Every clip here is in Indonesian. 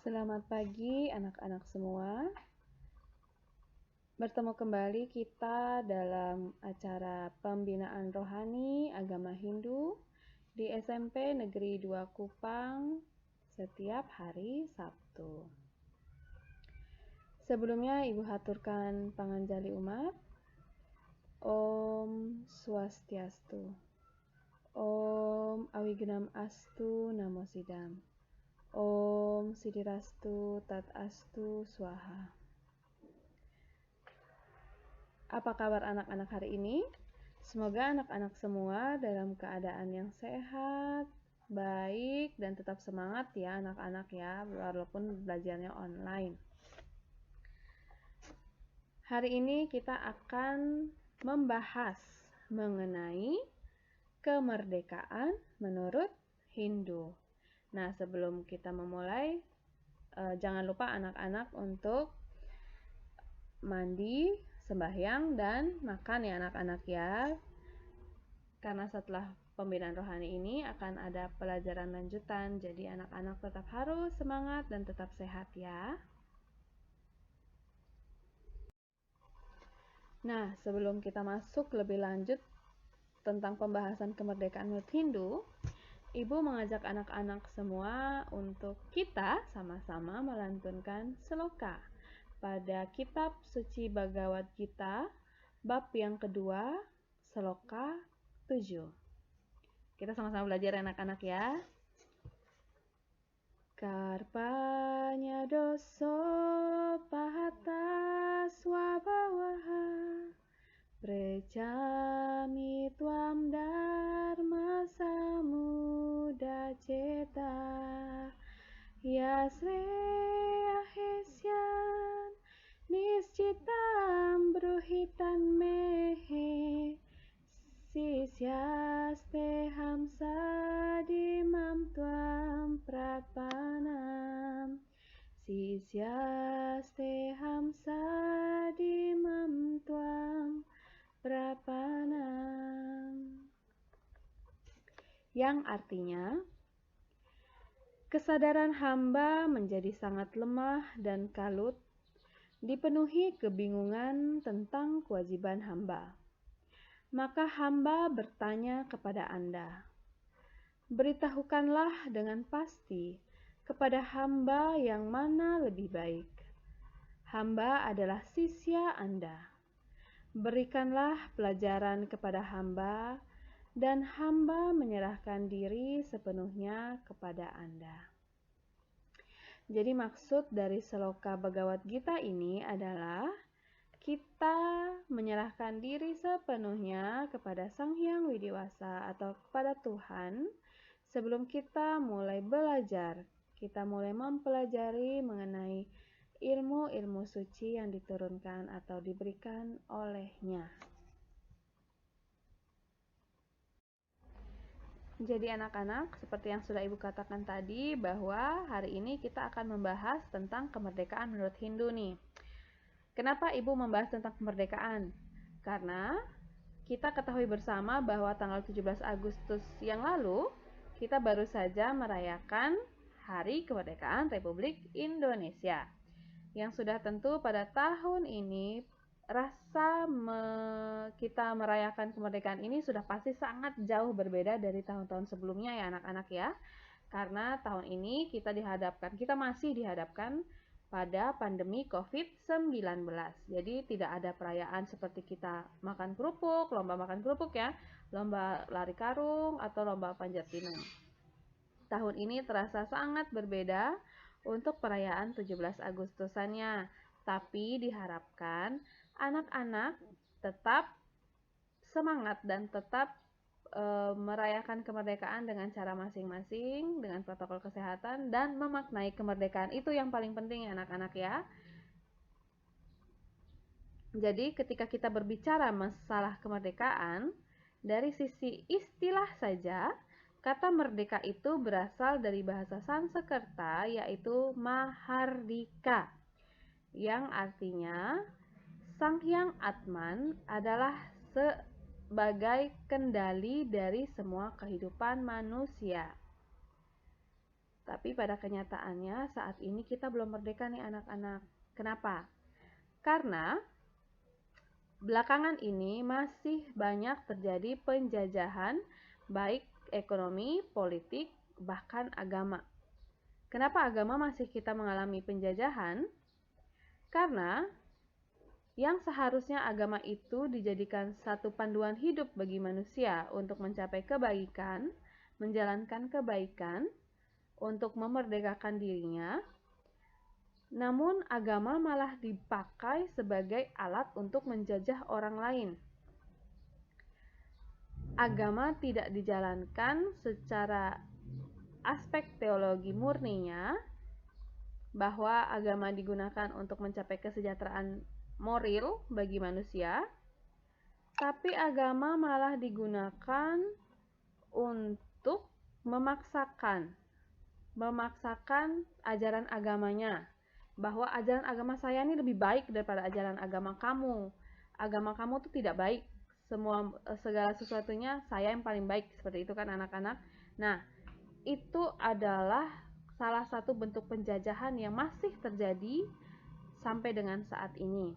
Selamat pagi anak-anak semua. Bertemu kembali kita dalam acara pembinaan rohani agama Hindu di SMP Negeri 2 Kupang setiap hari Sabtu. Sebelumnya Ibu haturkan panganjali umat. Om Swastiastu. Om Awigenam Astu Namo Sidam. Om Sidirastu Tat Astu Swaha. Apa kabar anak-anak hari ini? Semoga anak-anak semua dalam keadaan yang sehat, baik, dan tetap semangat ya anak-anak ya, walaupun belajarnya online. Hari ini kita akan membahas mengenai kemerdekaan menurut Hindu. Nah, sebelum kita memulai, jangan lupa anak-anak untuk mandi, sembahyang, dan makan ya anak-anak ya. Karena setelah pembinaan rohani ini akan ada pelajaran lanjutan, jadi anak-anak tetap harus semangat dan tetap sehat ya. Nah, sebelum kita masuk lebih lanjut tentang pembahasan kemerdekaan menurut Hindu, Ibu mengajak anak-anak semua untuk kita sama-sama melantunkan seloka pada kitab suci Bhagavad Gita bab yang kedua, seloka 7. Kita sama-sama belajar anak-anak ya. Karpanya doso pahata swabhawaha precami tuam dharma samudaceta yasreya hesyan niscitam bruhitan mehe sisyaste hamsa dimam tuam prapanam sisyaste hamsa dimam tuam prapanam, yang artinya kesadaran hamba menjadi sangat lemah dan kalut, dipenuhi kebingungan tentang kewajiban hamba. Maka hamba bertanya kepada Anda, beritahukanlah dengan pasti kepada hamba yang mana lebih baik. Hamba adalah sisya Anda. Berikanlah pelajaran kepada hamba, dan hamba menyerahkan diri sepenuhnya kepada Anda. Jadi maksud dari seloka Bhagavad Gita ini adalah kita menyerahkan diri sepenuhnya kepada Sang Hyang Widiwasa atau kepada Tuhan sebelum kita mulai belajar, kita mulai mempelajari mengenai ilmu-ilmu suci yang diturunkan atau diberikan olehnya. Jadi anak-anak, seperti yang sudah Ibu katakan tadi, bahwa hari ini kita akan membahas tentang kemerdekaan menurut Hindu nih. Kenapa Ibu membahas tentang kemerdekaan? Karena kita ketahui bersama bahwa tanggal 17 Agustus yang lalu, kita baru saja merayakan Hari Kemerdekaan Republik Indonesia. Yang sudah tentu pada tahun ini, kita merayakan kemerdekaan ini sudah pasti sangat jauh berbeda dari tahun-tahun sebelumnya ya anak-anak ya. Karena tahun ini kita masih dihadapkan pada pandemi COVID-19. Jadi tidak ada perayaan seperti kita makan kerupuk, lomba makan kerupuk ya, lomba lari karung, atau lomba panjat pinang. Tahun ini terasa sangat berbeda untuk perayaan 17 Agustusannya. Tapi diharapkan anak-anak tetap semangat dan tetap merayakan kemerdekaan dengan cara masing-masing, dengan protokol kesehatan, dan memaknai kemerdekaan. Itu yang paling penting ya anak-anak ya. Jadi ketika kita berbicara masalah kemerdekaan, dari sisi istilah saja, kata merdeka itu berasal dari bahasa Sanskerta yaitu Mahardika, yang artinya Sang Hyang Atman adalah sebagai kendali dari semua kehidupan manusia. Tapi pada kenyataannya saat ini kita belum merdeka nih anak-anak. Kenapa? Karena belakangan ini masih banyak terjadi penjajahan baik ekonomi, politik, bahkan agama. Kenapa agama masih kita mengalami penjajahan? Karena yang seharusnya agama itu dijadikan satu panduan hidup bagi manusia untuk mencapai kebaikan, menjalankan kebaikan, untuk memerdekakan dirinya, namun agama malah dipakai sebagai alat untuk menjajah orang lain. Agama tidak dijalankan secara aspek teologi murninya, bahwa agama digunakan untuk mencapai kesejahteraan moral bagi manusia, tapi agama malah digunakan untuk memaksakan ajaran agamanya, bahwa ajaran agama saya ini lebih baik daripada ajaran agama kamu. Agama kamu tuh tidak baik. Segala sesuatunya saya yang paling baik, seperti itu kan anak-anak. Nah, itu adalah salah satu bentuk penjajahan yang masih terjadi sampai dengan saat ini.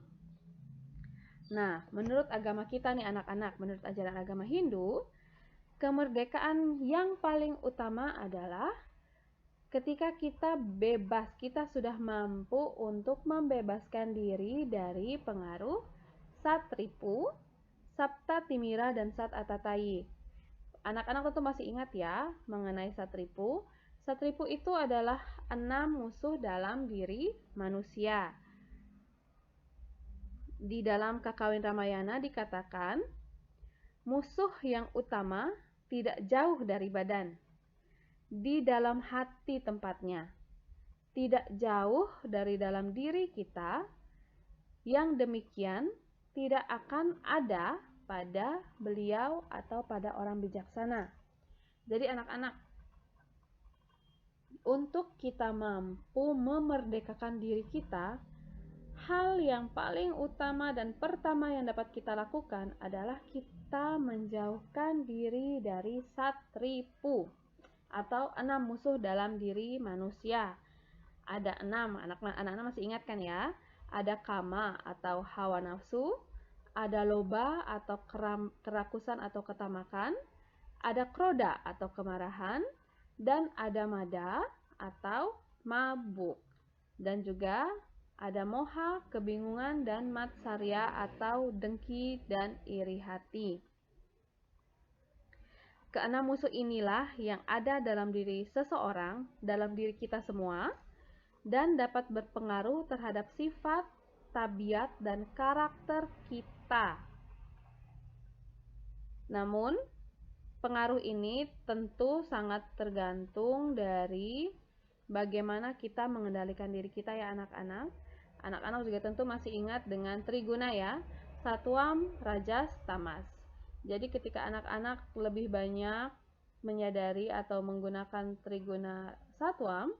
Nah, menurut agama kita nih anak-anak, menurut ajaran agama Hindu, kemerdekaan yang paling utama adalah ketika kita bebas, kita sudah mampu untuk membebaskan diri dari pengaruh Satripu, Saptatimira, dan Sat Atatayi. Anak-anak tentu masih ingat ya mengenai Satripu. Satripu itu adalah 6 musuh dalam diri manusia. Di dalam Kakawin Ramayana dikatakan, musuh yang utama tidak jauh dari badan, di dalam hati tempatnya, tidak jauh dari dalam diri kita, yang demikian tidak akan ada pada beliau atau pada orang bijaksana. Jadi anak-anak, untuk kita mampu memerdekakan diri kita, hal yang paling utama dan pertama yang dapat kita lakukan adalah kita menjauhkan diri dari Satripu, atau 6 musuh dalam diri manusia. Ada 6, anak-anak masih ingat kan ya? Ada kama atau hawa nafsu, ada loba atau kerakusan atau ketamakan, ada kroda atau kemarahan, dan ada mada atau mabuk. Dan juga ada moha, kebingungan, dan matsarya atau dengki dan iri hati. Keenam musuh inilah yang ada dalam diri seseorang, dalam diri kita semua, dan dapat berpengaruh terhadap sifat, tabiat, dan karakter kita. Namun, pengaruh ini tentu sangat tergantung dari bagaimana kita mengendalikan diri kita ya anak-anak. Anak-anak juga tentu masih ingat dengan triguna ya, satwam, rajas, tamas. Jadi ketika anak-anak lebih banyak menyadari atau menggunakan triguna satwam,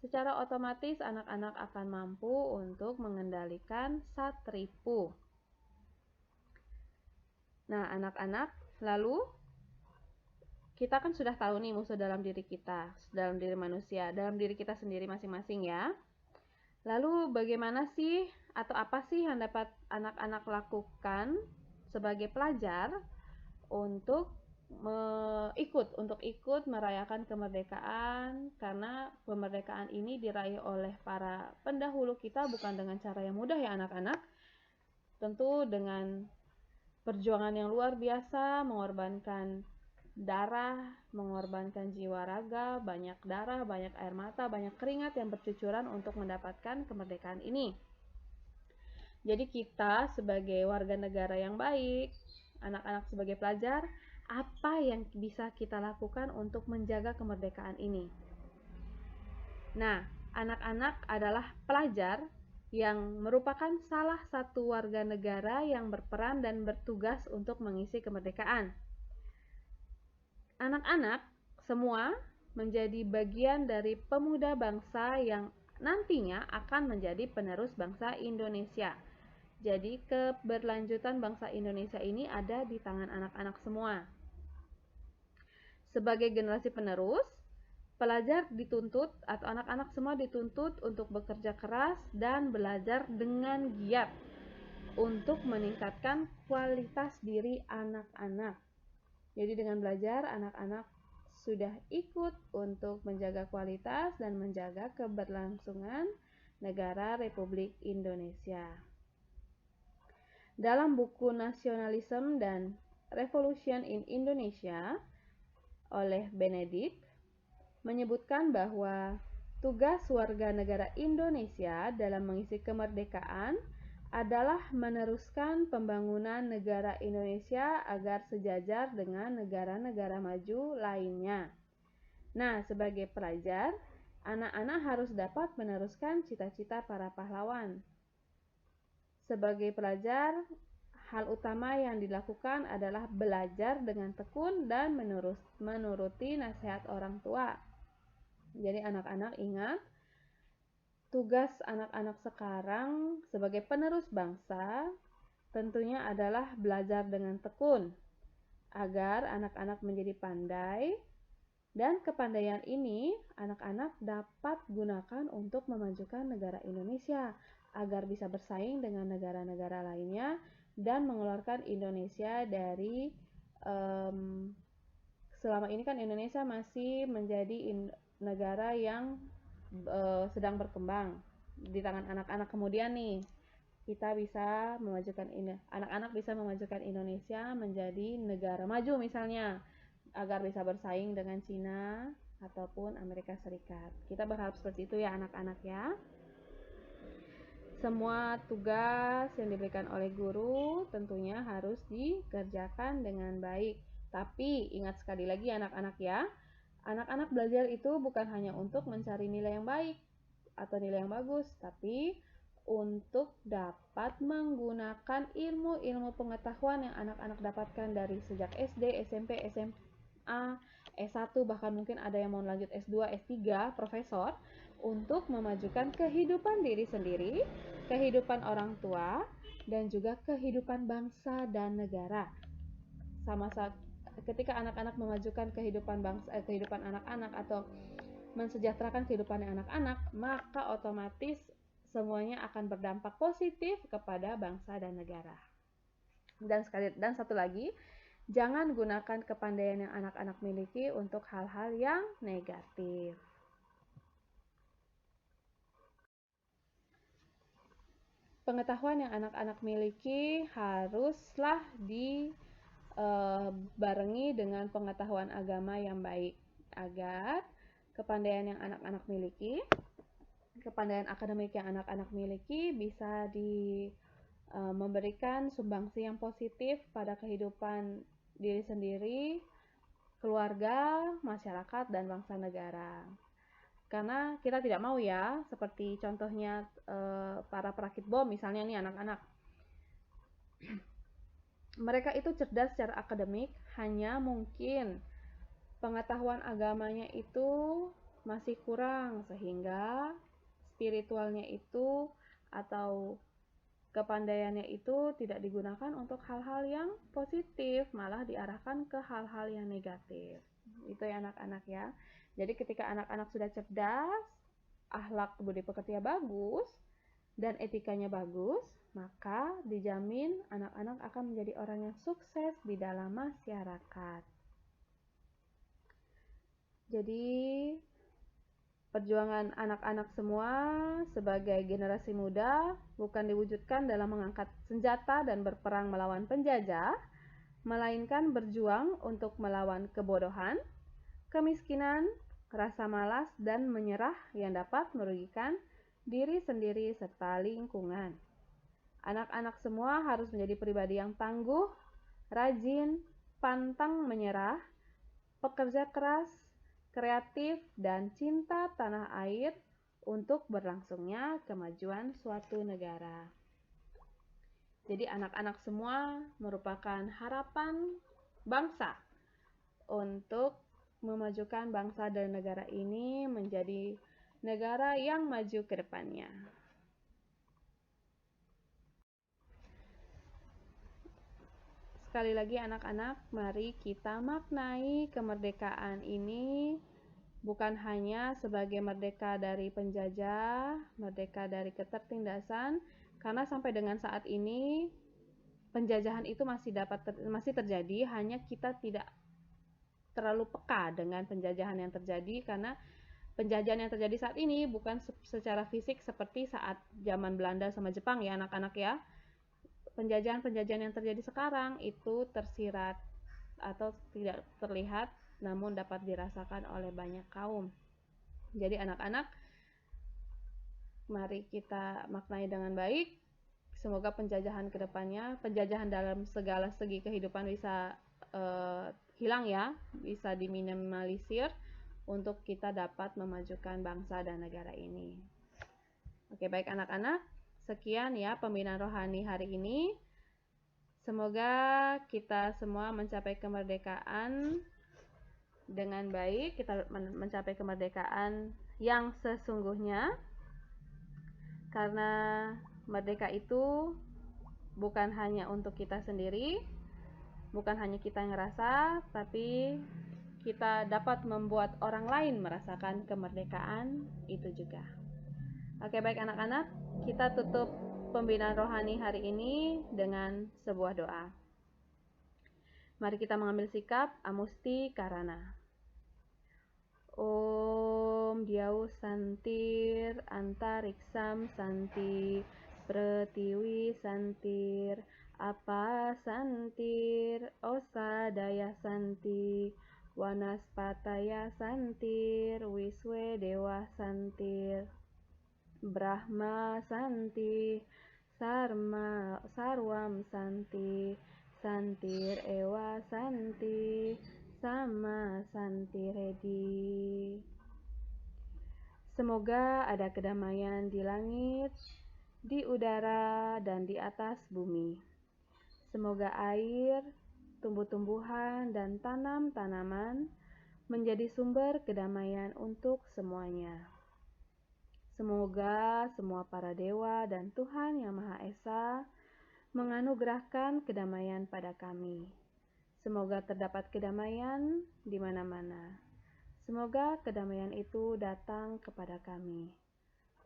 secara otomatis anak-anak akan mampu untuk mengendalikan Satripu. Nah, anak-anak, lalu kita kan sudah tahu nih musuh dalam diri kita, dalam diri manusia, dalam diri kita sendiri masing-masing ya. Lalu bagaimana sih atau apa sih yang dapat anak-anak lakukan sebagai pelajar untuk ikut merayakan kemerdekaan, karena kemerdekaan ini diraih oleh para pendahulu kita bukan dengan cara yang mudah ya anak-anak. Tentu dengan perjuangan yang luar biasa, mengorbankan darah, mengorbankan jiwa raga, banyak darah, banyak air mata, banyak keringat yang bercucuran untuk mendapatkan kemerdekaan ini. Jadi kita sebagai warga negara yang baik, anak-anak sebagai pelajar, apa yang bisa kita lakukan untuk menjaga kemerdekaan ini? Nah, anak-anak adalah pelajar yang merupakan salah satu warga negara yang berperan dan bertugas untuk mengisi kemerdekaan. Anak-anak semua menjadi bagian dari pemuda bangsa yang nantinya akan menjadi penerus bangsa Indonesia. Jadi keberlanjutan bangsa Indonesia ini ada di tangan anak-anak semua. Sebagai generasi penerus, Pelajar dituntut atau anak-anak semua dituntut untuk bekerja keras dan belajar dengan giat untuk meningkatkan kualitas diri anak-anak. Jadi dengan belajar, anak-anak sudah ikut untuk menjaga kualitas dan menjaga keberlangsungan negara Republik Indonesia. Dalam buku Nationalism dan Revolution in Indonesia oleh Benedict, menyebutkan bahwa tugas warga negara Indonesia dalam mengisi kemerdekaan adalah meneruskan pembangunan negara Indonesia agar sejajar dengan negara-negara maju lainnya. Nah, sebagai pelajar, anak-anak harus dapat meneruskan cita-cita para pahlawan. Sebagai pelajar, hal utama yang dilakukan adalah belajar dengan tekun dan menuruti nasihat orang tua. Jadi anak-anak ingat, tugas anak-anak sekarang sebagai penerus bangsa tentunya adalah belajar dengan tekun agar anak-anak menjadi pandai, dan kepandaian ini anak-anak dapat gunakan untuk memajukan negara Indonesia agar bisa bersaing dengan negara-negara lainnya dan mengeluarkan Indonesia dari selama ini kan Indonesia masih menjadi negara yang sedang berkembang di tangan anak-anak. Kemudian nih kita bisa memajukan ini, anak-anak bisa memajukan Indonesia menjadi negara maju misalnya, agar bisa bersaing dengan Cina ataupun Amerika Serikat. Kita berharap seperti itu ya anak-anak ya. Semua tugas yang diberikan oleh guru tentunya harus dikerjakan dengan baik. Tapi ingat sekali lagi anak-anak ya, anak-anak belajar itu bukan hanya untuk mencari nilai yang baik atau nilai yang bagus, tapi untuk dapat menggunakan ilmu-ilmu pengetahuan yang anak-anak dapatkan dari sejak SD, SMP, SMA, S1, bahkan mungkin ada yang mau lanjut S2, S3, profesor, untuk memajukan kehidupan diri sendiri, kehidupan orang tua, dan juga kehidupan bangsa dan negara. Ketika anak-anak memajukan kehidupan anak-anak atau mensejahterakan kehidupan anak-anak, maka otomatis semuanya akan berdampak positif kepada bangsa dan negara. Dan satu lagi, jangan gunakan kepandaian yang anak-anak miliki untuk hal-hal yang negatif. Pengetahuan yang anak-anak miliki haruslah barengi dengan pengetahuan agama yang baik agar kepandaian yang anak-anak miliki, kepandaian akademik yang anak-anak miliki bisa memberikan sumbangsi yang positif pada kehidupan diri sendiri, keluarga, masyarakat, dan bangsa negara. Karena kita tidak mau ya, seperti contohnya para perakit bom misalnya nih anak-anak. Mereka itu cerdas secara akademik, hanya mungkin pengetahuan agamanya itu masih kurang, sehingga spiritualnya itu atau kepandaiannya itu tidak digunakan untuk hal-hal yang positif, malah diarahkan ke hal-hal yang negatif. Itu ya anak-anak ya. Jadi ketika anak-anak sudah cerdas, akhlak budi pekertinya bagus, dan etikanya bagus, maka dijamin anak-anak akan menjadi orang yang sukses di dalam masyarakat. Jadi perjuangan anak-anak semua sebagai generasi muda bukan diwujudkan dalam mengangkat senjata dan berperang melawan penjajah, melainkan berjuang untuk melawan kebodohan, kemiskinan, rasa malas, dan menyerah yang dapat merugikan diri sendiri serta lingkungan. Anak-anak semua harus menjadi pribadi yang tangguh, rajin, pantang menyerah, pekerja keras, kreatif, dan cinta tanah air untuk berlangsungnya kemajuan suatu negara. Jadi anak-anak semua merupakan harapan bangsa untuk memajukan bangsa dan negara ini menjadi negara yang maju ke depannya. Sekali lagi anak-anak, mari kita maknai kemerdekaan ini bukan hanya sebagai merdeka dari penjajah, merdeka dari ketertindasan, karena sampai dengan saat ini penjajahan itu masih terjadi, hanya kita tidak terlalu peka dengan penjajahan yang terjadi, karena penjajahan yang terjadi saat ini bukan secara fisik seperti saat zaman Belanda sama Jepang ya anak-anak ya. Penjajahan-penjajahan yang terjadi sekarang itu tersirat atau tidak terlihat, namun dapat dirasakan oleh banyak kaum. Jadi anak-anak, mari kita maknai dengan baik. Semoga penjajahan kedepannya, penjajahan dalam segala segi kehidupan bisa hilang ya, bisa diminimalisir untuk kita dapat memajukan bangsa dan negara ini. Oke, baik anak-anak, sekian ya pembinaan rohani hari ini. Semoga kita semua mencapai kemerdekaan dengan baik, kita mencapai kemerdekaan yang sesungguhnya, karena merdeka itu bukan hanya untuk kita sendiri, bukan hanya kita yang ngerasa, tapi kita dapat membuat orang lain merasakan kemerdekaan itu juga. Oke, baik anak-anak, kita tutup pembinaan rohani hari ini dengan sebuah doa. Mari kita mengambil sikap amusti karana. Om Dyau Santir Antariksam Santi Pratiwi Santir Apa Santir Osadaya Santi Wanaspataya Santir Wiswe Dewa Santir Brahma Santi Sarwam Santi Santir Ewa Santi Sama Santi Redi. Semoga ada kedamaian di langit, di udara, dan di atas bumi. Semoga air, tumbuh-tumbuhan, dan tanam-tanaman menjadi sumber kedamaian untuk semuanya. Semoga semua para dewa dan Tuhan Yang Maha Esa menganugerahkan kedamaian pada kami. Semoga terdapat kedamaian di mana-mana. Semoga kedamaian itu datang kepada kami.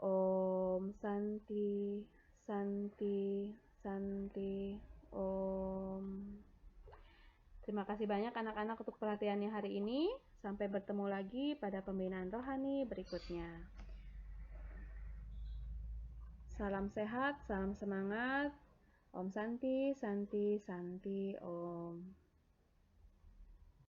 Om Santi, Santi, Santi, Om. Terima kasih banyak anak-anak untuk perhatiannya hari ini. Sampai bertemu lagi pada pembinaan rohani berikutnya. Salam sehat, salam semangat. Om Santi, Santi, Santi, Om.